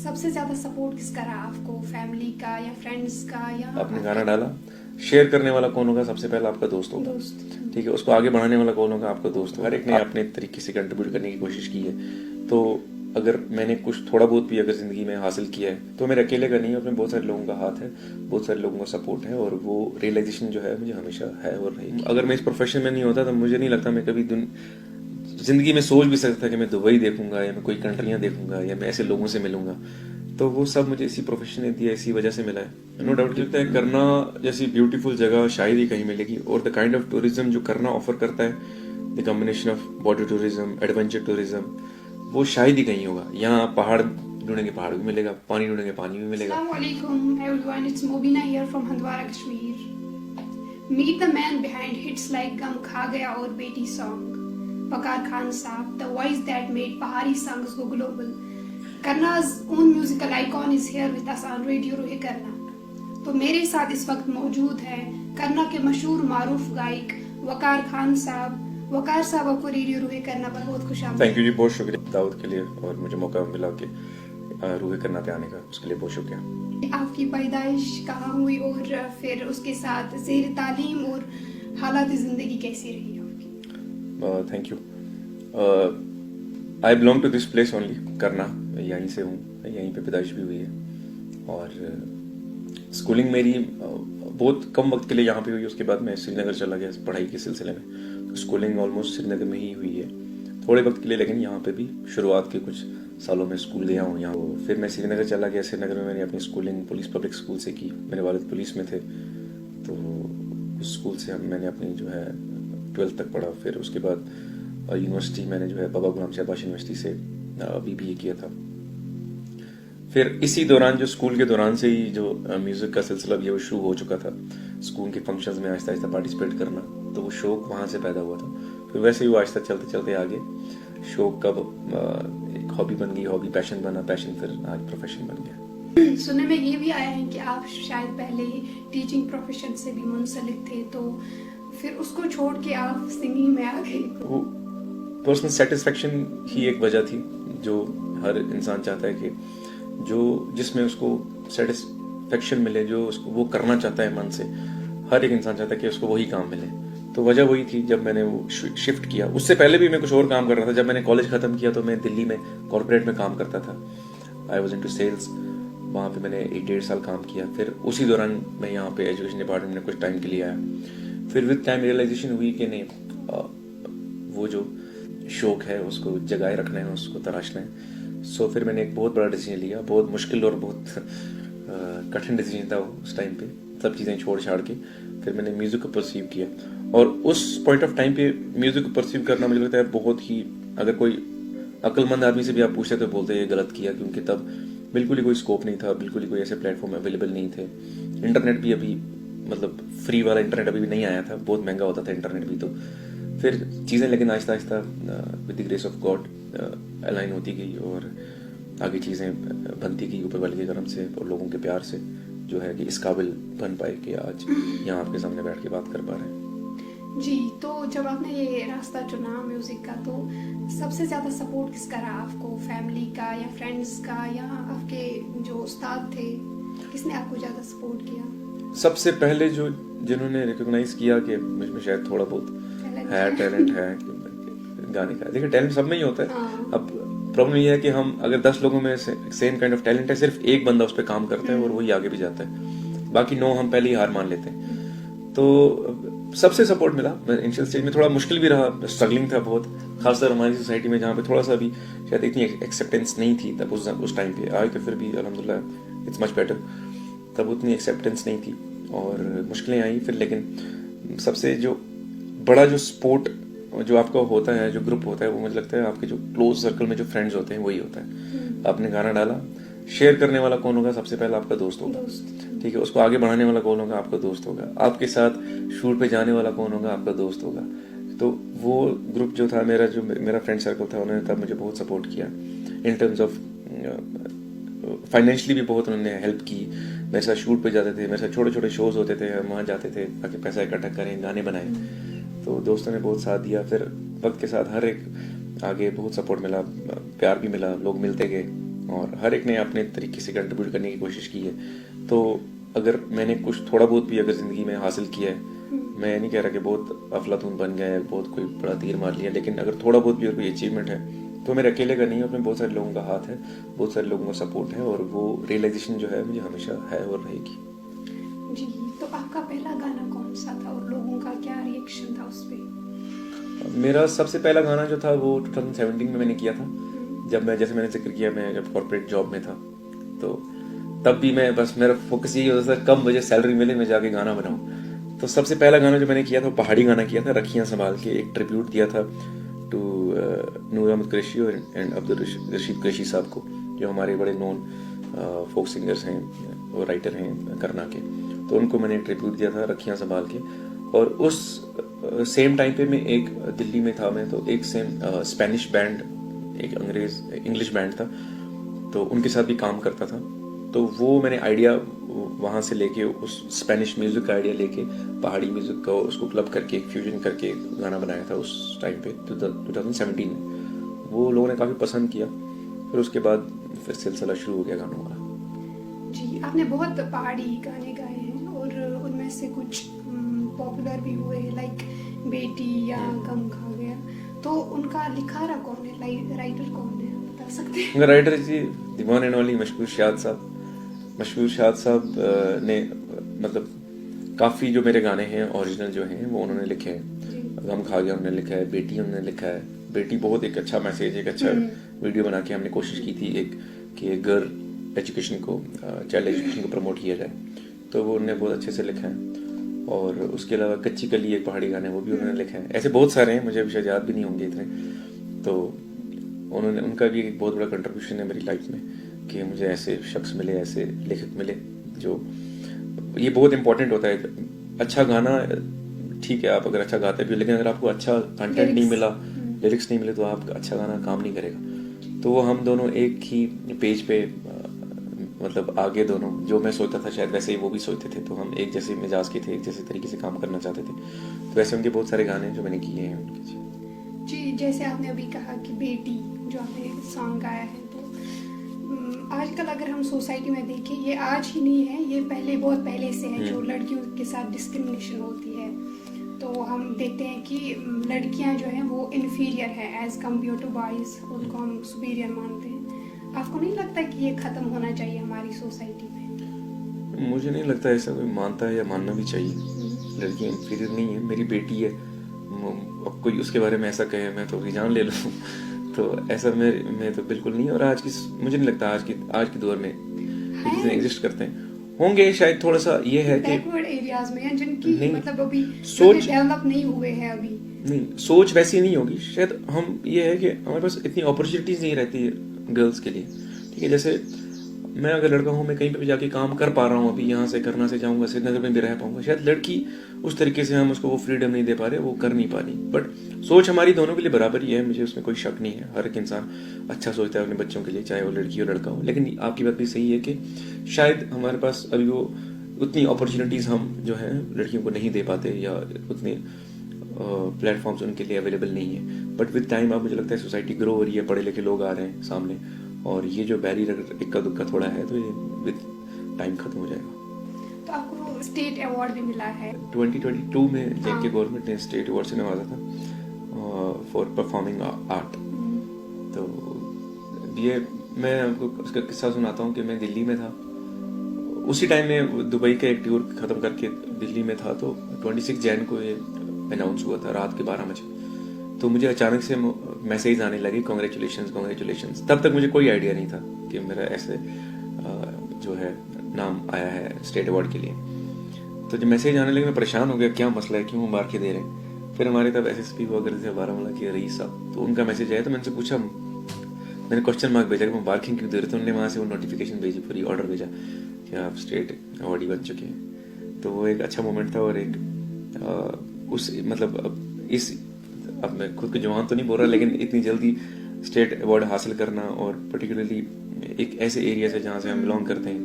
सबसे ज्यादा सपोर्ट किसका रहा आपको, फैमिली का या फ्रेंड्स का या आपने गाना डाला, शेयर करने वाला कौन होगा? सबसे पहला आपका दोस्त होगा। दोस्त? ठीक है, उसको आगे बढ़ाने वाला कौन होगा? आपका दोस्त होगा। हर एक ने अपने तरीके से कंट्रीब्यूट करने की कोशिश की है। तो अगर मैंने कुछ थोड़ा बहुत भी अगर जिंदगी में हासिल किया है तो मेरे अकेले का नहीं है, उसमें बहुत सारे लोगों का हाथ है, बहुत सारे लोगों का सपोर्ट है, और वो रियलाइजेशन जो है मुझे हमेशा है और रहेगी। अगर मैं इस प्रोफेशन में नहीं होता तो मुझे नहीं लगता मैं कभी जिंदगी में सोच भी सकता कि मैं दुबई देखूंगा या मैं कोई कंट्रियां देखूंगा या मैं ऐसे लोगों से मिलूंगा। तो वो सब मुझे इसी प्रोफेशन ने दिया, इसी वजह से मिला है। नो डाउट लगता है करना जैसी ब्यूटीफुल जगह शायद ही कहीं मिलेगी, और द काइंड ऑफ टूरिज्म जो करना ऑफर करता है, the combination of body tourism, adventure tourism, वो शायद ही कहीं होगा। यहाँ पहाड़ ढूंढेंगे पहाड़ भी मिलेगा, पानी ढूंढेंगे पानी भी मिलेगा। Assalamualaikum everyone, it's Mobina here from Handwara, Kashmir. Meet the man behind hits like Gum Kha Gaya और बेटी song. Waqar Khan साहब, the voice that made Pahari songs go global. Karna's own musical icon is here with us on Radio Rohe Karna. तो मेरे साथ इस वक्त मौजूद है करना के मशहूर मारूफ गायक वकार खान साहब। वकार साहब, आपको रेडियो रूहे करना पर बहुत खुशामदीद। थैंक यू जी, बहुत शुक्रिया दावत के लिए, और मुझे मौका मिला कि रूहे करना पे आने का, उसके लिए बहुत शुक्रिया। आपकी पैदाइश कहाँ हुई और फिर उसके साथ ज़ेर तालीम और हालात ज़िंदगी कैसी रही आपकी? Thank you. I belong to this place only, करना, यहीं से हूँ, यहीं पे पैदाइश भी हुई है। और स्कूलिंग मेरी बहुत कम वक्त के लिए यहाँ पे हुई, उसके बाद मैं श्रीनगर चला गया पढ़ाई के सिलसिले में। स्कूलिंग ऑलमोस्ट श्रीनगर में ही हुई है, थोड़े वक्त के लिए, लेकिन यहाँ पे भी शुरुआत के कुछ सालों में स्कूल गया हूँ यहाँ। फिर मैं श्रीनगर चला गया, श्रीनगर में मैंने अपनी स्कूलिंग पुलिस पब्लिक स्कूल से की। मेरे वालिद पुलिस में थे, तो उस स्कूल से मैंने अपनी जो है 12th तक पढ़ा। फिर उसके बाद यूनिवर्सिटी मैंने जो है बाबा गुलाम शहबाज यूनिवर्सिटी से BBA किया था। फिर इसी दौरान जो स्कूल के दौरान से ही जो म्यूजिक का सिलसिला भी है वो शुरू हो चुका था। स्कूल के फंक्शंस में आहिस्ता आहिस्ता पार्टिसिपेट करना, तो वो शौक वहाँ से पैदा हुआ था। फिर वैसे ही वो आहिस्ता चलते चलते आगे शौक कब एक हॉबी बन गई, हॉबी पैशन बना, पैशन फिर आज प्रोफेशन बन गया। सुनने में ये भी आया है कि आप शायद पहले टीचिंग प्रोफेशन से भी मुंसलिक थे, तो फिर उसको छोड़ के आप सिंगिंग में आ गए। वो पर्सनल सेटिस्फेक्शन ही एक वजह थी, जो हर इंसान चाहता है कि जो जिसमें उसको सेटिस्फेक्शन मिले, जो उसको वो करना चाहता है मन से, हर एक इंसान चाहता है कि उसको वही काम मिले। तो वजह वही थी जब मैंने वो शिफ्ट किया। उससे पहले भी मैं कुछ और काम कर रहा था। जब मैंने कॉलेज खत्म किया तो मैं दिल्ली में कॉर्पोरेट में काम करता था। आई वॉज इनटू सेल्स, वहाँ पे मैंने 1.5 साल काम किया। फिर उसी दौरान मैं यहाँ पे एजुकेशन डिपार्टमेंट में कुछ टाइम के लिए आया। फिर विद टाइम रियलाइजेशन हुई कि नहीं, वो जो शौक है उसको जगाए रखना है, उसको तराशना है। सो फिर मैंने एक बहुत बड़ा डिसीजन लिया, बहुत मुश्किल और बहुत कठिन डिसीजन था उस टाइम पे, सब चीज़ें छोड़ छाड़ के। फिर मैंने म्यूजिक को परसीव किया, और उस पॉइंट ऑफ टाइम पे म्यूजिक को परसीव करना मुझे लगता है बहुत ही, अगर कोई अक्लमंद आदमी से भी आप पूछते तो बोलते ये गलत किया, क्योंकि तब बिल्कुल ही कोई स्कोप नहीं था, बिल्कुल ही कोई ऐसे प्लेटफॉर्म अवेलेबल नहीं थे। इंटरनेट भी अभी, मतलब फ्री वाला इंटरनेट अभी भी नहीं आया था, बहुत महंगा होता था इंटरनेट भी। तो फिर चीज़ें लेकिन Aahista Aahista with the grace of God align होती गई, और आगे चीज़ें बनती गई ऊपर वाले के करम से और लोगों के प्यार से, जो है कि इस काबिल बन पाए कि आज यहाँ आपके सामने बैठ के बात कर पा रहे हैं। जी, तो जब आपने ये रास्ता चुना म्यूजिक का, तो सबसे ज्यादा सपोर्ट किसका रहा आपको, फैमिली का या फ्रेंड्स का या आपके जो उस्ताद थे, किसने आपको ज्यादा सपोर्ट किया? सबसे पहले जो जिन्होंने रिकॉग्नाइज किया कि मुझ में शायद थोड़ा बहुत टैलेंट है गाने का। देखिए, टैलेंट सब में ही होता है। अब प्रॉब्लम ये है कि हम अगर 10 लोगों में सेम काइंड ऑफ टैलेंट है, सिर्फ एक बंदा उस पर काम करता है और वही आगे भी जाता है, बाकी 9 हम पहले ही हार मान लेते हैं। तो सबसे सपोर्ट मिला। इनिशियल स्टेज में थोड़ा मुश्किल भी रहा, स्ट्रगलिंग था बहुत, खासकर हमारी सोसाइटी में जहाँ पे थोड़ा सा भी शायद इतनी एक्सेप्टेंस नहीं थी तब उस टाइम पे। आए तो फिर भी अल्हम्दुलिल्लाह इट्स मच बेटर। तब उतनी एक्सेप्टेंस नहीं थी और मुश्किलें आई फिर, लेकिन सबसे जो बड़ा जो सपोर्ट जो आपका होता है, जो ग्रुप होता है, वो मुझे लगता है आपके जो क्लोज सर्कल में जो फ्रेंड्स होते हैं वही होता है। आपने गाना डाला, शेयर करने वाला कौन होगा? सबसे पहला आपका दोस्त होगा। ठीक है, उसको आगे बढ़ाने वाला कौन होगा? आपका दोस्त होगा। आपके साथ शूट पे जाने वाला कौन होगा? आपका दोस्त होगा। तो वो ग्रुप जो था मेरा फ्रेंड सर्कल था, उन्होंने तब मुझे बहुत सपोर्ट किया इन टर्म्स ऑफ फाइनेंशियली भी बहुत उन्होंने हेल्प की। मेरे साथ शूट पे जाते थे, मेरे साथ छोटे छोटे शोज होते थे, हम वहाँ जाते थे ताकि पैसा इकट्ठा करें, गाने बनाएं। तो दोस्तों ने बहुत साथ दिया। फिर वक्त के साथ हर एक आगे बहुत सपोर्ट मिला, प्यार भी मिला, लोग मिलते गए, और हर एक ने अपने तरीके से कंट्रीब्यूट करने की कोशिश की है। तो अगर मैंने कुछ थोड़ा बहुत भी अगर ज़िंदगी में हासिल किया है, मैं नहीं कह रहा कि बहुत अफलातून बन गया है, बहुत कोई बड़ा तीर मार लिया, लेकिन अगर थोड़ा बहुत भी और कोई अचीवमेंट है तो मेरे अकेले का नहीं है, उसमें बहुत सारे लोगों का हाथ है, बहुत सारे लोगों का सपोर्ट है, और वो रियलाइजेशन जो है मुझे हमेशा है और रहेगी। जी, तो आपका पहला गाना कौन सा था और लोगों का क्या रिएक्शन था उस पे? मेरा सबसे पहला गाना जो था वो 2017 में मैंने किया था, जब मैं, जैसे मैंने जिक्र किया, मैं जब कॉर्पोरेट जॉब में था, तो तब भी मैं, बस मेरा फोकस यही होता था कम मुझे सैलरी मिले, मैं जाके गाना बनाऊं। तो सबसे पहला गाना जो मैंने किया था पहाड़ी गाना किया था, रखियां संभाल के, एक ट्रिब्यूट दिया था टू नूर अहमद कुरैशी एंड अब्दुल रशीद कुरैशी साहब को, जो हमारे बड़े नोन फोक सिंगर्स हैं और राइटर हैं करना के। तो उनको मैंने ट्रिब्यूट दिया था रखियां संभाल के। और उस सेम टाइम पे मैं एक दिल्ली में था, मैं तो एक सेम स्पेनिश बैंड, एक इंग्लिश बैंड था, तो उनके साथ भी काम करता था। तो वो मैंने आइडिया वहाँ से लेके, उस स्पेनिश म्यूजिक का आइडिया लेके पहाड़ी म्यूजिक का उसको क्लब करके फ्यूजन करके गाना बनाया था उस टाइम पे 2017 में। वो लोगों ने काफ़ी पसंद किया, फिर उसके बाद फिर सिलसिला शुरू हो गया गानों का। जी, आपने बहुत पहाड़ी गाने गाए हैं और उनमें से कुछ पॉपुलर भी हुए, लाइक बेटी या गम खा गया। तो उनका लिखारा कौन है, राइटर कौन है, बता सकते हैं? Writer ji the one and only मशहूर शाद साहब। मशहूर शाद साहब ने मतलब काफ़ी जो मेरे गाने हैं ओरिजिनल जो हैं वो उन्होंने लिखे हैं। गम खा गया उन्होंने लिखा है, बेटी उन्होंने लिखा है। बेटी बहुत एक अच्छा मैसेज, एक अच्छा वीडियो बना के हमने कोशिश की थी एक, कि गर्ल एजुकेशन को, चाइल्ड एजुकेशन को प्रमोट किया जाए, तो वो उन्होंने बहुत अच्छे से लिखा है। और उसके अलावा कच्ची कली एक पहाड़ी गाने, वो भी उन्होंने लिखा है। ऐसे बहुत सारे हैं, मुझे अभी शायद याद भी नहीं होंगे इतने। तो उन्होंने, उनका भी एक बहुत बड़ा कंट्रीब्यूशन है मेरी लाइफ में, कि मुझे ऐसे शख्स मिले, ऐसे लेखक मिले, जो, ये बहुत इंपॉर्टेंट होता है। अच्छा गाना ठीक है, आप अगर अच्छा गाते भी हो, लेकिन अगर आपको अच्छा कंटेंट नहीं मिला, लिरिक्स नहीं मिले, तो आप अच्छा गाना काम नहीं करेगा। तो वो हम दोनों एक ही पेज पे, मतलब आगे दोनों, जो मैं सोचता था शायद वैसे ही वो भी सोचते थे, तो हम एक जैसे मिजाज के थे, एक जैसे तरीके से काम करना चाहते थे। तो वैसे उनके बहुत सारे गाने जो मैंने किए हैं उनके। जी, जैसे आपने अभी कहा कि बेटी जो आपने सॉन्ग गाया है, तो आजकल अगर हम सोसाइटी में देखें, ये आज ही नहीं है, ये पहले, बहुत पहले से है, जो लड़कियों के साथ डिस्क्रिमिनेशन होती है। तो हम देखते हैं कि लड़कियां जो हैं वो इन्फीरियर है एज कम्पेयर टू बॉयज, उनको हम सुपीरियर मानते हैं। आपको नहीं लगता कि ये खत्म होना चाहिए हमारी सोसाइटी में? मुझे नहीं लगता ऐसा कोई मानता है या मानना भी चाहिए। लड़की इन्फीरियर नहीं है, मेरी बेटी है। अब कोई उसके बारे में ऐसा कहे मैं तो उसकी जान ले लूँ तो ऐसा मैं तो बिल्कुल नहीं। और मुझे नहीं लगता आज की दौर में ये चीज़ें एग्जिस्ट करते हैं। होंगे शायद, थोड़ा सा ये है कि बैकवर्ड एरियाज में, जिनकी मतलब अभी सोच डेवलप नहीं हुए हैं अभी, नहीं, सोच वैसी नहीं होगी शायद। हम ये है कि हमारे पास इतनी अपॉर्चुनिटीज नहीं रहती है गर्ल्स के लिए, ठीक है। जैसे मैं अगर लड़का हूँ, मैं कहीं पे भी जाके काम कर पा रहा हूँ, अभी यहाँ से करना से जाऊँगा, श्रीनगर में भी रह पाऊंगा। शायद लड़की उस तरीके से हम उसको वो फ्रीडम नहीं दे पा रहे, वो कर नहीं पा रही। बट सोच हमारी दोनों के लिए बराबर ही है, मुझे उसमें कोई शक नहीं है। हर एक इंसान अच्छा सोचता है अपने बच्चों के लिए, चाहे वो लड़की हो लड़का हो। लेकिन आपकी बात भी सही है कि शायद हमारे पास अभी वो उतनी अपॉर्चुनिटीज़ हम जो है लड़कियों को नहीं दे पाते, या उतने प्लेटफॉर्म्स उनके लिए अवेलेबल नहीं है। बट विद टाइम अब मुझे लगता है सोसाइटी ग्रो हो रही है, पढ़े लिखे लोग आ रहे हैं सामने, और ये जो बैरियर इक्का दुक्का थोड़ा है, तो ये विद टाइम खत्म हो जाएगा। तो आपको स्टेट अवार्ड भी मिला है 2022 में। जेके गवर्नमेंट ने स्टेट अवार्ड से नवाजा था फॉर परफॉर्मिंग आर्ट। तो ये मैं आपको उसका किस्सा सुनाता हूँ कि मैं दिल्ली में था उसी टाइम में, दुबई का एक टूर खत्म करके दिल्ली में था। तो 26 जैन को ये अनाउंस हुआ था रात के 12 बजे। तो मुझे अचानक से मैसेज आने लगे, कॉन्ग्रेचुलेशंस। तब तक मुझे कोई आइडिया नहीं था कि मेरा ऐसे जो है नाम आया है स्टेट अवार्ड के लिए। तो जब मैसेज आने लगे मैं परेशान हो गया, क्या मसला है, क्यों मुबारकें दे रहे हैं। फिर हमारे तब SSP हुआ करते थे बारामूला के रईस साहब, तो उनका मैसेज आया। तो मैंने पूछा, मैंने क्वेश्चन मार्क भेजा कि मुबारकें क्यों दे रहे थे। उन्होंने वहाँ से वो नोटिफिकेशन भेजी, पूरी ऑर्डर भेजा कि आप स्टेट अवार्डी बन चुके हैं। तो वो एक अच्छा मोमेंट था। और एक उस मतलब अब मैं खुद को जवान तो नहीं बोल रहा, लेकिन इतनी जल्दी स्टेट अवार्ड हासिल करना, और पर्टिकुलरली एक ऐसे एरिया से जहाँ से हम बिलोंग करते हैं,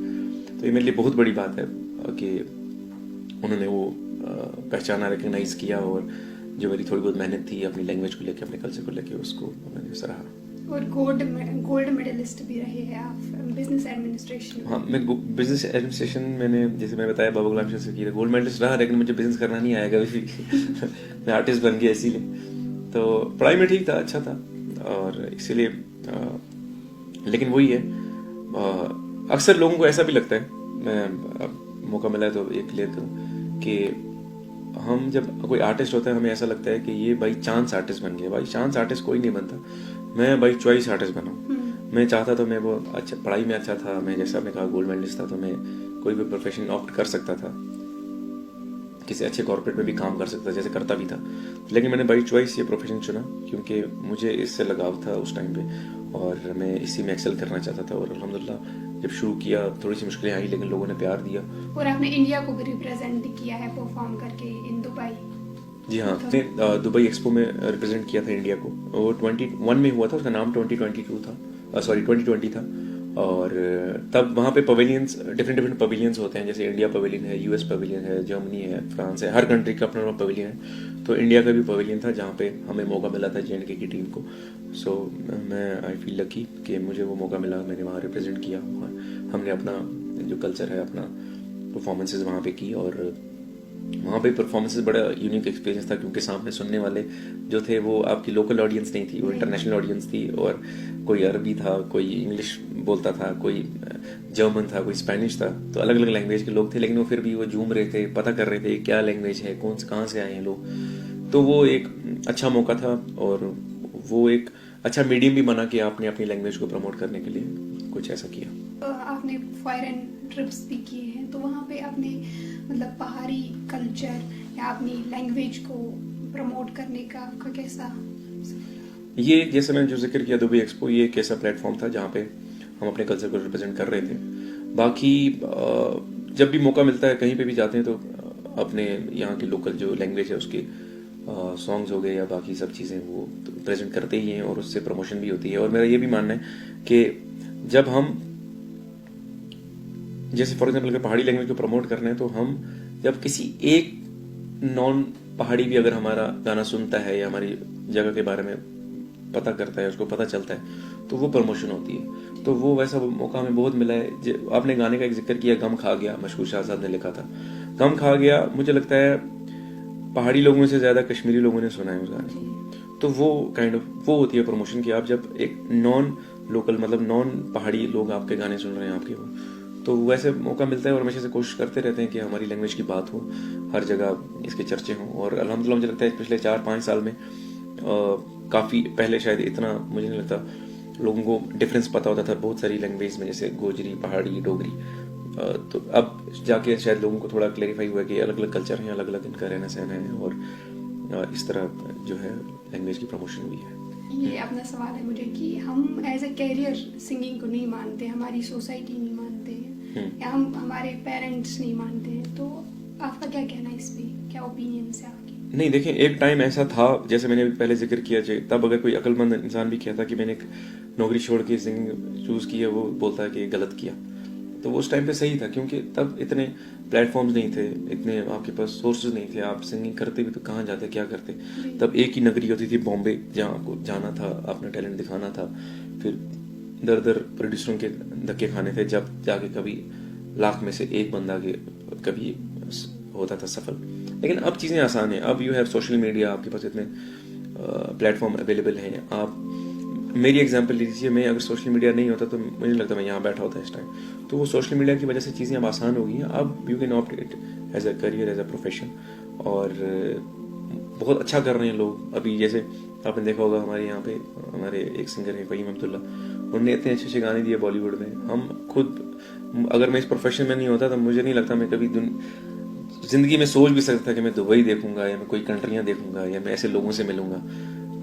तो ये मेरे लिए बहुत बड़ी बात है कि उन्होंने वो पहचाना, रिकग्नाइज किया, और जो मेरी थोड़ी बहुत मेहनत थी अपनी लैंग्वेज को लेकर, अपने कल्चर को लेकर, उसको उन्होंने सराहा। और गोल्ड मेडलिस्ट भी रहे हैं आप बिजनेस एडमिनिस्ट्रेशन में। हाँ, मैं बिजनेस एडमिनिस्ट्रेशन मैंने, जैसे मैं बताया, बाबा गुलाम शाह से किया, गोल्ड मेडलिस्ट रहा, लेकिन मुझे बिजनेस करना नहीं आया कभी भी। मैं आर्टिस्ट बन गया इसीलिए। तो पढ़ाई में ठीक था, अच्छा था, और इसीलिए लेकिन वही है, अक्सर लोगों को ऐसा भी लगता है, मैं अब मौका मिला है तो ये क्लियर करूँ कि हम जब कोई आर्टिस्ट होता है हमें ऐसा लगता है कि ये बाई चांस आर्टिस्ट बन गया। बाई चांस आर्टिस्ट कोई नहीं बनता। मैं बाई चॉइस आर्टिस्ट बना हूँ। मैं चाहता तो मैं वो अच्छा पढ़ाई में अच्छा था, मैं जैसे आपने कहा गोल्ड मेडलिस्ट था, तो मैं कोई भी प्रोफेशन ऑप्ट कर सकता था, किसी अच्छे कॉर्पोरेट में भी काम कर सकता, जैसे करता भी था, लेकिन मैंने बाई चॉइस ये प्रोफेशन चुना क्योंकि मुझे इससे लगाव था उस टाइम पे, और मैं इसी में एक्सेल करना चाहता था। और अल्हम्दुलिल्लाह जब शुरू किया थोड़ी सी मुश्किलें आई, लेकिन लोगों ने प्यार दिया। और आपने इंडिया को भी रिप्रेजेंट किया है परफॉर्म करके इन दुबई। जी हाँ, दुबई एक्सपो में रिप्रेजेंट किया था इंडिया को। वो 21 में हुआ था, उसका नाम 2022 था, सॉरी 2020 था। और तब वहाँ पे पवेलियंस, डिफरेंट पवेलियंस होते हैं, जैसे इंडिया पवेलियन है, यूएस पवेलियन है, जर्मनी है, फ्रांस है, हर कंट्री का अपना पवेलियन है। तो इंडिया का भी पवेलियन था जहाँ पे हमें मौका मिला था J&K की टीम को। सो मैं आई फील लकी कि मुझे वो मौका मिला, मैंने वहाँ रिप्रेजेंट किया। हमने अपना जो कल्चर है, अपना परफॉर्मेंसेज वहाँ पे की, और वहाँ पे परफॉर्मेंसेस बड़ा यूनिक एक्सपीरियंस था, क्योंकि सामने सुनने वाले जो थे वो आपकी लोकल ऑडियंस नहीं थी, वो इंटरनेशनल ऑडियंस थी। और कोई अरबी था, कोई इंग्लिश बोलता था, कोई जर्मन था, कोई स्पेनिश था, तो अलग अलग लैंग्वेज के लोग थे, लेकिन वो फिर भी वो झूम रहे थे, पता कर रहे थे क्या लैंग्वेज है, कहाँ से आए हैं लोग। तो वो एक अच्छा मौका था, और वो एक अच्छा मीडियम भी बना कि आपने अपनी लैंग्वेज को प्रमोट करने के लिए कुछ ऐसा किया। आपने फॉरेन ट्रिप्स भी किए हैं, तो वहाँ पे आपने मतलब पहाड़ी कल्चर या अपनी लैंग्वेज को प्रमोट करने का आपका कैसा? ये जैसे मैंने जो जिक्र किया दुबई एक्सपो, ये एक ऐसा प्लेटफॉर्म था जहाँ पे हम अपने कल्चर को रिप्रेजेंट कर रहे थे। बाकी जब भी मौका मिलता है कहीं पे भी जाते हैं तो अपने यहाँ की लोकल जो लैंग्वेज है उसके सॉन्ग्स हो गए या बाकी सब चीज़ें वो तो प्रेजेंट करते ही हैं, और उससे प्रमोशन भी होती है। और मेरा ये भी मानना है कि जब हम, जैसे फॉर एग्जाम्पल अगर पहाड़ी लैंग्वेज को प्रमोट करना है, तो हम जब किसी एक नॉन पहाड़ी भी अगर हमारा गाना सुनता है या हमारी जगह के बारे में पता करता है, उसको पता चलता है, तो वो प्रमोशन होती है। तो वो वैसा मौका हमें बहुत मिला है। आपने गाने का एक जिक्र किया, गम खा गया, मशहूर शाह साहब ने लिखा था। गम खा गया मुझे लगता है पहाड़ी लोगों से ज्यादा कश्मीरी लोगों ने सुना है उस गाने को। तो वो काइंड ऑफ वो होती है प्रमोशन की, आप जब एक नॉन लोकल मतलब नॉन पहाड़ी लोग आपके गाने सुन रहे हैं आपके, वो तो वैसे मौका मिलता है। और हमेशा से कोशिश करते रहते हैं कि हमारी लैंग्वेज की बात हो, हर जगह इसके चर्चे हों। और अल्हम्दुलिल्लाह मुझे लगता है पिछले 4-5 साल में काफ़ी, पहले शायद इतना मुझे नहीं लगता लोगों को डिफरेंस पता होता था बहुत सारी लैंग्वेज में, जैसे गोजरी, पहाड़ी, डोगरी। तो अब जाके शायद लोगों को थोड़ा क्लेरिफाई हुआ कि अलग अलग कल्चर हैं, अलग अलग इनका रहना सहना है, और इस तरह जो है लैंग्वेज की प्रमोशन हुई है। ये अपना सवाल है मुझे कि हम एज ए कैरियर सिंगिंग को नहीं मानते, हमारी सोसाइटी नहीं मानते हैं, या हम हमारे पेरेंट्स नहीं मानते हैं, तो आपका क्या कहना है इस पे, क्या ओपिनियन है आपकी? नहीं, देखें, एक टाइम ऐसा था, जैसे मैंने पहले जिक्र किया, तब अगर कोई अक्लमंद इंसान भी कहता कि मैंने एक नौकरी छोड़ के सिंगिंग चूज की है, वो बोलता है कि गलत किया। तो वो उस टाइम पे सही था, क्योंकि तब इतने प्लेटफॉर्म्स नहीं थे, इतने आपके पास सोर्सेज नहीं थे। आप सिंगिंग करते भी तो कहाँ जाते, क्या करते? तब एक ही नगरी होती थी बॉम्बे, जहाँ आपको जाना था, अपना टैलेंट दिखाना था, फिर दर दर प्रोड्यूसरों के धक्के खाने थे, जब जाके कभी लाख में से एक बंदा के कभी होता था सफल। लेकिन अब चीज़ें आसान हैं, अब यू हैव सोशल मीडिया, आपके पास इतने प्लेटफॉर्म अवेलेबल हैं। आप मेरी एग्जांपल लीजिए, मैं अगर सोशल मीडिया नहीं होता तो मुझे लगता मैं यहाँ बैठा होता इस टाइम। तो वो सोशल मीडिया की वजह से चीज़ें अब आसान हो गई हैं। अब you can opt it as a career, as a profession, और बहुत अच्छा कर रहे हैं लोग। अभी जैसे आपने देखा होगा हमारे यहाँ पे हमारे एक सिंगर है फ़हीम अब्दुल्ला, उन्होंने इतने अच्छे अच्छे गाने दिए बॉलीवुड में। हम खुद, अगर मैं इस प्रोफेशन में नहीं होता तो मुझे नहीं लगता मैं कभी जिंदगी में सोच भी सकता था कि मैं दुबई देखूंगा, या मैं कोई कंट्रियां देखूंगा, या मैं ऐसे लोगों से मिलूंगा।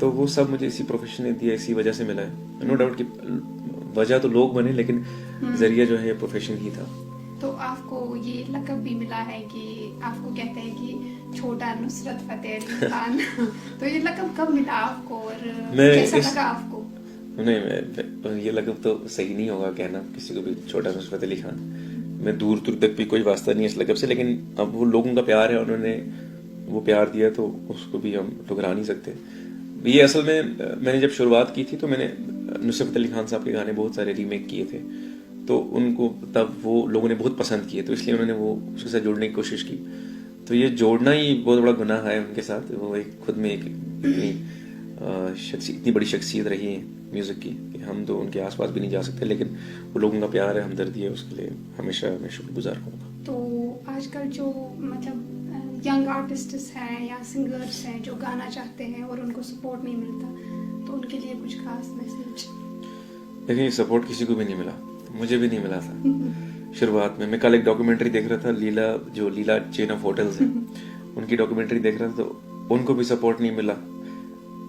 तो वो सब मुझे इसी प्रोफेशन ने दिया, इसी वजह से मिला है। नो डाउट कि वजह तो लोग बने, लेकिन जरिया जो है ये प्रोफेशन ही था। तो आपको ये लक़ब भी मिला है कि आपको कहते हैं कि छोटा नुसरत फतेह अली खान। तो ये लक़ब कब मिला आपको, और कैसा लगा आपको? नहीं, ये लक़ब तो सही नहीं होगा कहना किसी को भी, छोटा नुसरत अली खान। मैं दूर दूर तक भी कोई वास्ता नहीं है इस लक़ब से, लेकिन अब वो लोगों का प्यार है, उन्होंने वो प्यार दिया तो उसको भी हम ठुकरा नहीं सकते। ये असल में मैंने जब शुरुआत की थी तो मैंने नुसरत फतेह अली खान साहब के गाने बहुत सारे रीमेक किए थे, तो उनको तब वो लोगों ने बहुत पसंद किए, तो इसलिए उन्होंने वो उसके साथ जोड़ने की कोशिश की। तो ये जोड़ना ही बहुत बड़ा गुनाह है उनके साथ। वो एक खुद में एक इतनी बड़ी शख्सियत रही है म्यूज़िक की कि हम तो उनके आसपास भी नहीं जा सकते, लेकिन वो लोगों का प्यार है, हमदर्दी है, उसके लिए हमेशा मैं शुक्रगुजार रहूँगा। तो आजकल जो मतलब यंग आर्टिस्ट्स हैं या सिंगर्स हैं जो गाना चाहते हैं और उनको सपोर्ट नहीं मिलता, तो उनके लिए कुछ खास मैसेज? देखिए, सपोर्ट किसी को भी नहीं मिला, मुझे भी नहीं मिला था शुरुआत में। मैं कल एक डॉक्यूमेंट्री देख रहा था, लीला चेन ऑफ होटल्स है, उनकी डॉक्यूमेंट्री देख रहा था, तो उनको भी सपोर्ट नहीं मिला।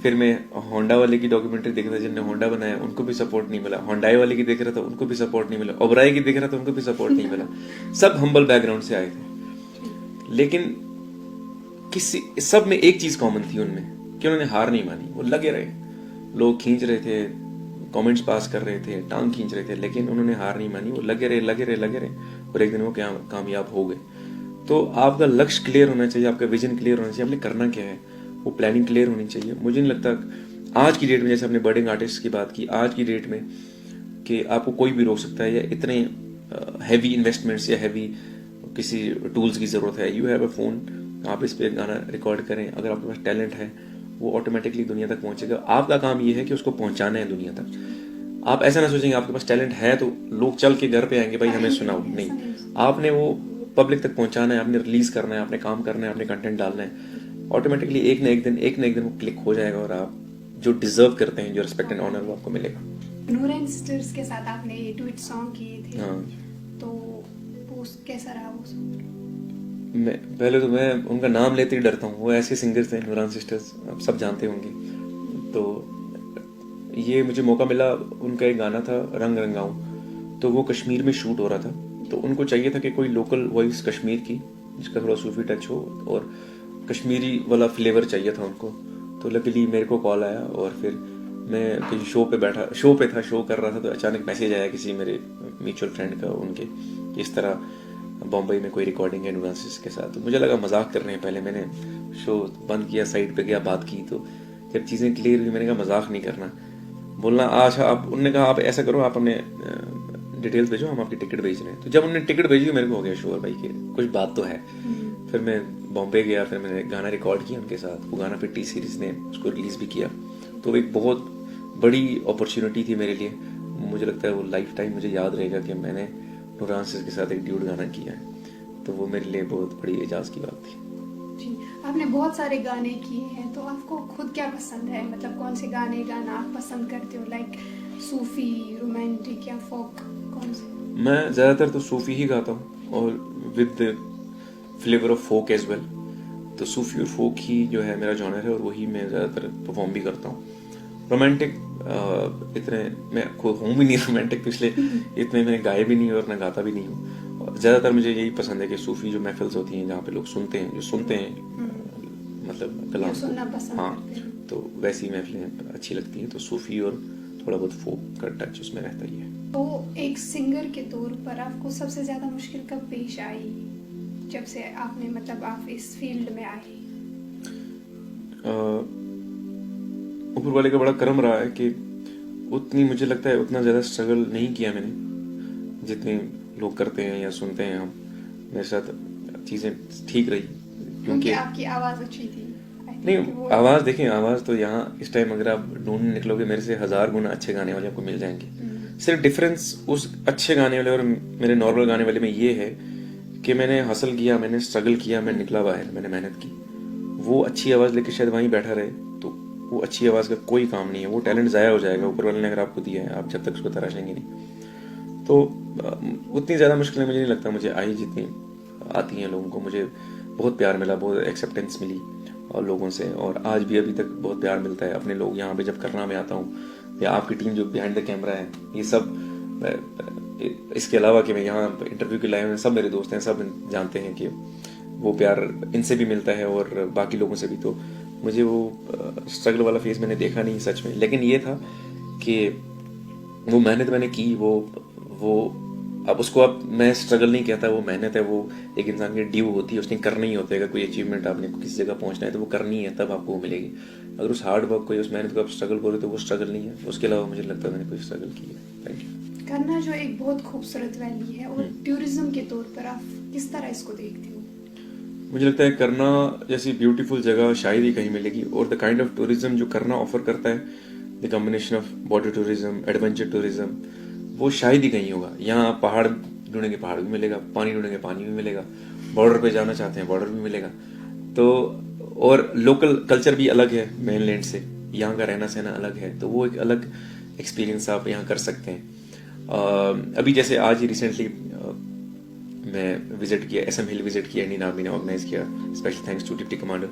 फिर मैं होंडा वाले की डॉक्यूमेंट्री देख रहा था, जिनने होंडा बनाया, उनको भी सपोर्ट नहीं मिला। होंडाई वाले की देख रहा था, उनको भी सपोर्ट नहीं मिला। ओबराई की देख रहा था, उनको भी सपोर्ट नहीं मिला। सब हम्बल बैकग्राउंड से आए थे, लेकिन सब में एक चीज कॉमन थी उनमें कि उन्होंने हार नहीं मानी, वो लगे रहे। लोग खींच रहे थे, कमेंट्स पास कर रहे थे, टांग खींच रहे थे, लेकिन उन्होंने हार नहीं मानी, वो लगे रहे और एक दिन वो कामयाब हो गए। तो आपका लक्ष्य क्लियर होना चाहिए, आपका विजन क्लियर होना चाहिए, आपने करना क्या है, वो प्लानिंग क्लियर होनी चाहिए। मुझे नहीं लगता आज की डेट में, जैसे आपने बर्डिंग आर्टिस्ट की बात की, आज की डेट में कि आपको कोई भी रोक सकता है, या इतने हैवी इन्वेस्टमेंट्स या हैवी किसी टूल्स की जरूरत है। यू हैव अ फोन, आप इस पे गाना रिकॉर्ड करें, अगर आपके पास टैलेंट है वो ऑटोमेटिकली दुनिया तक पहुंचेगा। आपका काम ये है कि उसको पहुंचाना है दुनिया तक। आप ऐसा ना सोचेंगे आपके पास टैलेंट है तो लोग चल के घर पे आएंगे, भाई हमें सुनाओ, नहीं, आपने वो पब्लिक तक पहुंचाना है, आपने रिलीज करना है, आपने काम करना है, आपने कंटेंट डालना है। ऑटोमेटिकली एक ना एक दिन वो क्लिक हो जाएगा और आप जो डिजर्व करते हैं, जो रिस्पेक्ट एंड ऑनर, वो आपको मिलेगा। नूरैन सिस्टर्स के साथ आपने डुएट सॉन्ग किए थे, हाँ, तो वो कैसा रहा वो सॉन्ग? पहले तो मैं उनका नाम लेते ही डरता हूँ। वो ऐसे सिंगर्स थे, नूरान सिस्टर्स, आप सब जानते होंगे। तो ये मुझे मौका मिला, उनका एक गाना था रंग रंगाऊं, तो वो कश्मीर में शूट हो रहा था, तो उनको चाहिए था कि कोई लोकल वॉइस कश्मीर की जिसका थोड़ा सूफी टच हो और कश्मीरी वाला फ्लेवर चाहिए था उनको। तो लकीली मेरे को कॉल आया और फिर मैं किसी शो कर रहा था, तो अचानक मैसेज आया किसी मेरे म्यूचुअल फ्रेंड का उनके, इस तरह बॉम्बे में कोई रिकॉर्डिंग है नूरान सिस्टर्स के साथ। तो मुझे लगा मजाक कर रहे हैं, पहले मैंने शो बंद किया, साइड पे गया, बात की, तो जब चीज़ें क्लियर हुई मैंने कहा मजाक नहीं करना, बोलना अच्छा आप, उन्होंने कहा आप ऐसा करो, आप अपने डिटेल्स भेजो, हम आपकी टिकट भेज रहे हैं। तो जब उन्होंने टिकट भेजी मेरे को हो गया श्योर भाई कि कुछ बात तो है। फिर मैं बॉम्बे गया, फिर मैंने गाना रिकॉर्ड किया उनके साथ, वो गाना फिर टी सीरीज ने उसको रिलीज भी किया। तो एक बहुत बड़ी अपॉर्चुनिटी थी मेरे लिए, मुझे लगता है वो लाइफ टाइम मुझे याद रहेगा कि मैंने नूरान सिस्टर्स के साथ एक ड्यूट गाना किया है। तो वो मेरे लिए बहुत बड़ी एजाज की बात थी। जी, आपने बहुत सारे गाने किए हैं, तो आपको खुद क्या पसंद है, मतलब कौन से गाने गाना आप पसंद करते हो, लाइक सूफी, रोमांटिक या फोक, कौन से? मैं ज़्यादातर तो सूफी ही गाता हूँ और with flavour of folk as well. तो सूफी और फोक ही जो है मेरा जॉनर है और वही मैं ज़्यादातर परफॉर्म भी करता हूँ। रोमांटिक इतने मैं खुद हूँ भी नहीं रोमांटिक, तो इसलिए इतने मैं गाए भी नहीं और ना गाता भी नहीं हूँ। ज़्यादातर मुझे यही पसंद है कि सूफी जो महफिल्स होती हैं जहाँ पे लोग सुनते हैं मतलब कलाम को, हाँ, तो वैसी महफिलें अच्छी लगती हैं। तो सूफी और थोड़ा बहुत फोक का टच उसमें रहता ही है। तो एक सिंगर के तौर पर आपको सबसे ज्यादा मुश्किल कब पेश आई, जब से आपने मतलब आप इस फील्ड में आए? ऊपर वाले का बड़ा करम रहा है कि उतनी, मुझे लगता है उतना ज्यादा स्ट्रगल नहीं किया मैंने जितने लोग करते हैं या सुनते हैं हम। मेरे साथ चीजें ठीक रही क्योंकि आपकी आवाज अच्छी थी। नहीं, आवाज देखिए, आवाज तो यहाँ इस टाइम अगर आप ढूंढने निकलोगे मेरे से 1000 गुना अच्छे गाने वाले आपको मिल जाएंगे। सिर्फ डिफरेंस उस अच्छे गाने वाले और मेरे नॉर्मल गाने वाले में ये है कि मैंने हासिल किया, मैंने स्ट्रगल किया, मैं निकला बाहर, मैंने मेहनत की। वो अच्छी आवाज लेके शायद वहीं बैठा रहे तो वो अच्छी आवाज का कोई काम नहीं है, वो टैलेंट जाया हो जाएगा ऊपर वाले ने अगर आपको दिया है, आप जब तक उसको तराशेंगे नहीं। तो उतनी ज्यादा मुश्किलें मुझे नहीं लगता मुझे आई जितनी आती हैं लोगों को। मुझे बहुत प्यार मिला, बहुत एक्सेप्टेंस मिली और लोगों से, और आज भी अभी तक बहुत प्यार मिलता है। अपने लोग यहाँ पे जब करना में आता हूँ या आपकी टीम जो बिहाइंड द कैमरा है, ये सब, इसके अलावा कि मैं यहाँ इंटरव्यू के लाए हुए सब मेरे दोस्त हैं, सब जानते हैं कि वो प्यार इनसे भी मिलता है और बाकी लोगों से भी। तो मुझे वो स्ट्रगल वाला फेज मैंने देखा नहीं सच में, लेकिन ये था कि वो मेहनत मैंने की, वो अब उसको अब मैं स्ट्रगल नहीं कहता, वो मेहनत है, वो एक इंसान की ड्यू होती है, उसने करना ही होता है। अगर कोई अचीवमेंट आपने किसी जगह पहुंचना है तो वो करनी है, तब आपको वो मिलेगी। अगर उस हार्ड वर्क को या उस मेहनत को आप स्ट्रगल बोले तो वो स्ट्रगल नहीं है, उसके अलावा मुझे लगता है मैंने कोई स्ट्रगल की है। Thank you. करना जो एक बहुत खूबसूरत वैली है, और टूरिज्म के तौर पर आप किस तरह इसको देखते हो? मुझे लगता है करना जैसी ब्यूटीफुल जगह शायद ही कहीं मिलेगी, और द काइंड ऑफ टूरिज्म जो करना ऑफर करता है, the combination of water tourism, adventure tourism, वो शायद ही कहीं होगा। यहाँ आप पहाड़ ढूंढेंगे पहाड़ भी मिलेगा, पानी ढूंढेंगे पानी भी मिलेगा, बॉर्डर पे जाना चाहते हैं बॉर्डर भी मिलेगा। तो और लोकल कल्चर भी अलग है मेनलैंड से, यहाँ का रहना सहना अलग है, तो वो एक अलग एक्सपीरियंस आप यहाँ कर सकते हैं। अभी जैसे आज ही रिसेंटली मैं विजिट किया, SM हिल विजिट किया, इंडियन आर्मी ने ऑर्गेनाइज किया, special thanks to deputy commander,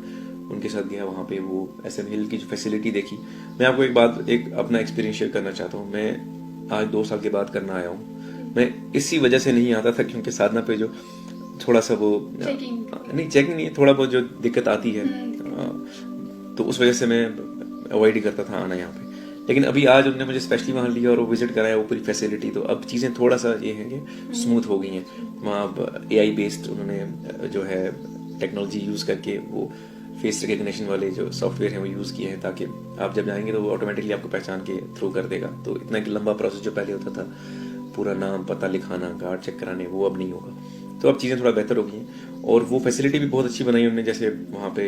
उनके साथ गया वहाँ पे। वो SM हिल की जो फैसिलिटी देखी, मैं आपको एक अपना एक्सपीरियंस शेयर करना चाहता हूँ। मैं आज 2 साल के बाद करना आया हूँ। मैं इसी वजह से नहीं आता था क्योंकि साधना पे जो थोड़ा सा वो चेकिंग नहीं, थोड़ा बहुत जो दिक्कत आती है, तो उस वजह से मैं अवॉइड ही करता था आना यहाँ पे। लेकिन अभी आज उन्होंने मुझे स्पेशली वहाँ लिया और वो विजिट कराया, वो पूरी फैसिलिटी, तो अब चीज़ें थोड़ा सा ये है कि स्मूथ हो गई हैं। वहाँ अब AI बेस्ड उन्होंने जो है टेक्नोलॉजी यूज़ करके वो फेस रिकग्निशन वाले जो सॉफ्टवेयर हैं वो यूज़ किए हैं, ताकि आप जब जाएंगे तो वो ऑटोमेटिकली आपको पहचान के थ्रू कर देगा। तो इतना एक लंबा प्रोसेस जो पहले होता था, पूरा नाम पता लिखाना, कार्ड चेक कराने, वो अब नहीं होगा। तो अब चीज़ें थोड़ा बेहतर हो गई हैं, और वो फैसिलिटी भी बहुत अच्छी बनाई उन्होंने। जैसे वहाँ पे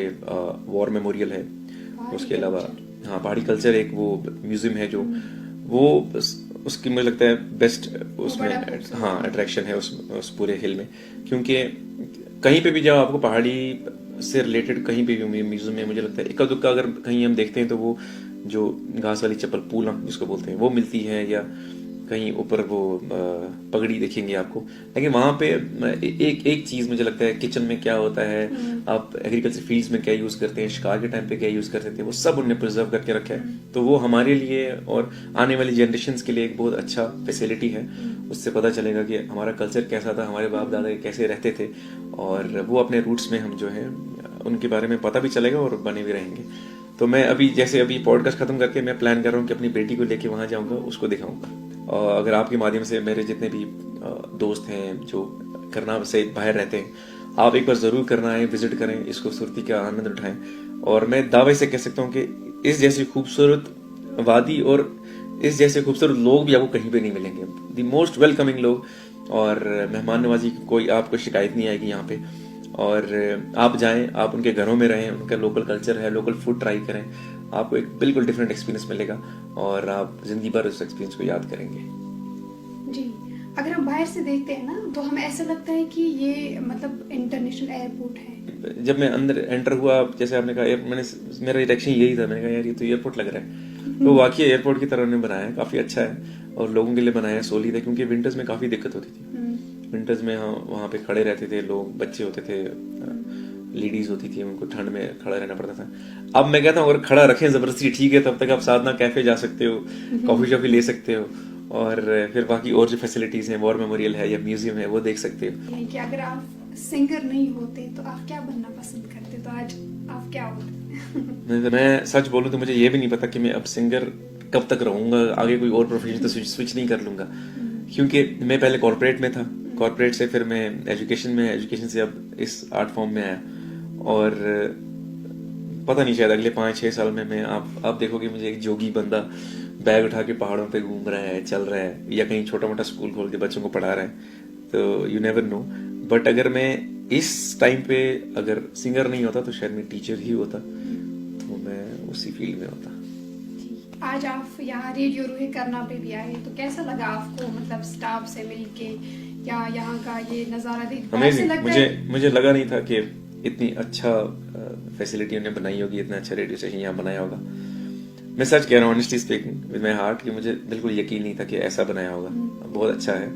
वॉर मेमोरियल है, उसके अलावा हाँ पहाड़ी कल्चर एक वो म्यूजियम है जो वो उसकी मुझे लगता है बेस्ट उसमें हाँ अट्रैक्शन है उस पूरे हिल में, क्योंकि कहीं पे भी जाओ आपको पहाड़ी से रिलेटेड कहीं पे भी म्यूजियम में मुझे लगता है इक्का दुक्का अगर कहीं हम देखते हैं तो वो जो घास वाली चप्पल पूला जिसको बोलते हैं वो मिलती है, या कहीं ऊपर वो पगड़ी देखेंगे आपको। लेकिन वहाँ पे एक चीज मुझे लगता है, किचन में क्या होता है, आप एग्रीकल्चर फील्ड्स में क्या यूज करते हैं, शिकार के टाइम पे क्या यूज करते थे, वो सब उन्होंने प्रिजर्व करके रखा है। तो वो हमारे लिए और आने वाली जनरेशन के लिए एक बहुत अच्छा फैसिलिटी है। उससे पता चलेगा कि हमारा कल्चर कैसा था, हमारे बाप दादा कैसे रहते थे, और वो अपने रूट्स में हम जो है उनके बारे में पता भी चलेगा और बने भी रहेंगे। तो मैं अभी पॉडकास्ट खत्म करके मैं प्लान कर रहा हूँ कि अपनी बेटी को लेके वहां जाऊंगा, उसको दिखाऊंगा। और अगर आपके माध्यम से मेरे जितने भी दोस्त हैं जो करना से बाहर रहते हैं, आप एक बार जरूर करना आए, विजिट करें, इस खूबसूरती का आनंद उठाएं। और मैं दावे से कह सकता हूँ कि इस जैसी खूबसूरत वादी और इस जैसे खूबसूरत लोग भी आपको कहीं पे नहीं मिलेंगे। द मोस्ट वेलकमिंग लोग, और मेहमान नवाजी की कोई आपको शिकायत नहीं आएगी यहाँ पे। और आप जाएं, आप उनके घरों में रहें, उनका लोकल कल्चर है, लोकल फूड ट्राई करें, आपको एक बिल्कुल डिफरेंट एक्सपीरियंस मिलेगा और आप जिंदगी भर उस एक्सपीरियंस को याद करेंगे। जी, अगर हम बाहर से देखते हैं ना तो हमें ऐसा लगता है कि ये मतलब इंटरनेशनल एयरपोर्ट है। जब मैं अंदर एंटर हुआ, जैसे आपने कहा, मेरा रिएक्शन यही था, मैंने कहा यार ये तो एयरपोर्ट लग रहा है। तो वाकई एयरपोर्ट की तरह उन्होंने बनाया है, काफी अच्छा है, और लोगों के लिए बनाया है, सोली था, क्योंकि विंटर्स में काफी दिक्कत होती थी। विंटर्स में वहाँ पे खड़े रहते थे लोग, बच्चे होते थे, लेडीज होती थी, उनको ठंड में खड़ा रहना पड़ता था। अब मैं कहता हूँ अगर खड़ा रखें जबरदस्ती ठीक है, तब तक आप साधना कैफे जा सकते हो, कॉफी शॉफी ले सकते हो, और फिर बाकी और जो फैसिलिटीज हैं, वॉर मेमोरियल है या म्यूजियम है, वो देख सकते हो। कि अगर आप सिंगर नहीं होते तो आप क्या बनना पसंद करते, तो आज आप क्या होते? मैं सच बोलूं तो मुझे ये भी नहीं पता कि मैं अब सिंगर कब तक रहूंगा, आगे कोई और प्रोफेशन तो स्विच नहीं कर लूंगा, क्योंकि मैं पहले कॉर्पोरेट में था, कॉर्पोरेट से फिर मैं एजुकेशन से अब इस आर्ट फॉर्म में आया, और पता नहीं शायद अगले 5-6 साल में मैं आप देखोगे मुझे एक जोगी बंदा बैग उठा के पहाड़ों पे घूम रहा है, चल रहा है, या कहीं छोटा मोटा स्कूल खोल के बच्चों को पढ़ा रहा है, तो यू नेवर नो। बट अगर मैं इस टाइम पे अगर सिंगर नहीं होता तो शायद मैं टीचर ही होता, तो मैं उसी फील्ड में होता। आज आप यहाँ रेडियो रूहे करना पे भी आए, तो कैसा लगा आपको, मतलब स्टाफ से मिलके या यहाँ का ये नजारा देख? अमेजिंग। मुझे लगा नहीं था कि इतनी अच्छा फैसिलिटी उन्होंने बनाई होगी, इतना अच्छा रेडियो स्टेशन यहाँ बनाया होगा। मैं सच कह रहा हूँ, honestly speaking with my heart, कि मुझे बिल्कुल यकीन नहीं था कि ऐसा बनाया होगा। बहुत अच्छा है,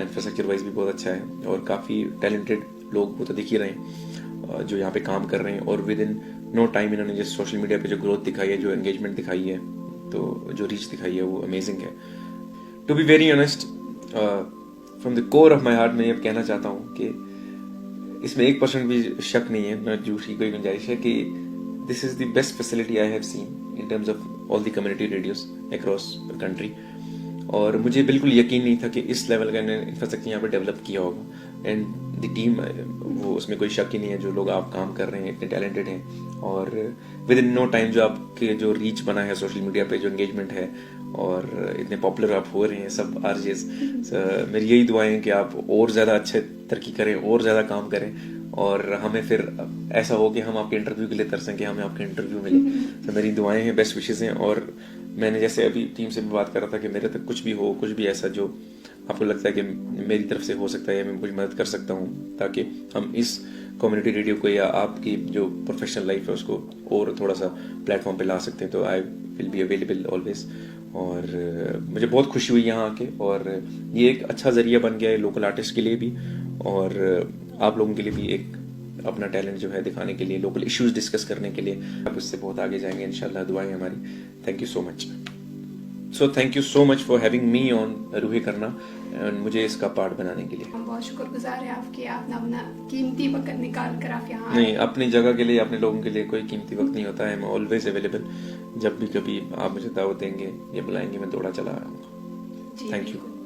इंफ्रास्ट्रक्चर वाइज भी बहुत अच्छा है, और काफी टैलेंटेड लोग वो तो दिख ही रहे हैं जो यहाँ पे काम कर रहे हैं, और विद इन नो टाइम इन्होंने जो सोशल मीडिया पे जो ग्रोथ दिखाई है, जो एंगेजमेंट दिखाई है, तो जो रीच दिखाई है, वो अमेजिंग है। To be very honest, from the core of my heart मैं ये कहना चाहता हूँ कि इसमें 1% भी शक नहीं है, न झूठ की कोई गुंजाइश है, कि this is the best facility I have seen in terms of all the community radios across the country. और मुझे बिल्कुल यकीन नहीं था कि इस लेवल का इंफ्रास्ट्रक्चर यहाँ पे डेवलप किया होगा। एंड द टीम, वो उसमें कोई शक ही नहीं है, जो लोग आप काम कर रहे हैं इतने टैलेंटेड हैं, और विद इन नो टाइम जो आपके जो रीच बना है सोशल मीडिया पे, जो एंगेजमेंट है, और इतने पॉपुलर आप हो रहे हैं सब आरजेस। मेरी यही दुआएं हैं कि आप और ज़्यादा अच्छे तरक्की करें, और ज़्यादा काम करें, और हमें फिर ऐसा हो कि हम आपके इंटरव्यू के लिए तरसें कि हमें आपके इंटरव्यू मिले। तो मेरी दुआएं हैं, बेस्ट विशेज़ हैं। और मैंने जैसे अभी टीम से भी बात कर रहा था कि मेरे तक कुछ भी हो, कुछ भी ऐसा जो आपको लगता है कि मेरी तरफ से हो सकता है या मैं कुछ मदद कर सकता हूँ, ताकि हम इस कम्युनिटी रेडियो को या आपकी जो प्रोफेशनल लाइफ है उसको और थोड़ा सा प्लेटफॉर्म पे ला सकते हैं, तो I will be available always. और मुझे बहुत खुशी हुई यहाँ आके, और ये एक अच्छा जरिया बन गया है लोकल आर्टिस्ट के लिए भी, और आप लोगों के लिए भी एक अपना टैलेंट जो है दिखाने के लिए, लोकल इश्यूज डिस्कस करने के लिए। आप इससे बहुत आगे जाएंगे इंशाल्लाह, दुआएं हमारी। Thank you so much. So thank you so much for having me on रूहे करना, एंड मुझे इसका पार्ट बनाने के लिए। हम बहुत शुक्रगुजार हैं आपके, आपने अपना कीमती वक्त निकाल कर आप यहाँ नहीं, अपनी जगह के लिए, अपने लोगों के लिए कोई कीमती वक्त नहीं होता है। मैं ऑलवेज अवेलेबल, जब भी कभी आप मुझे दावत देंगे या बुलाएंगे, मैं दौड़ा चला आऊँगा। Thank you.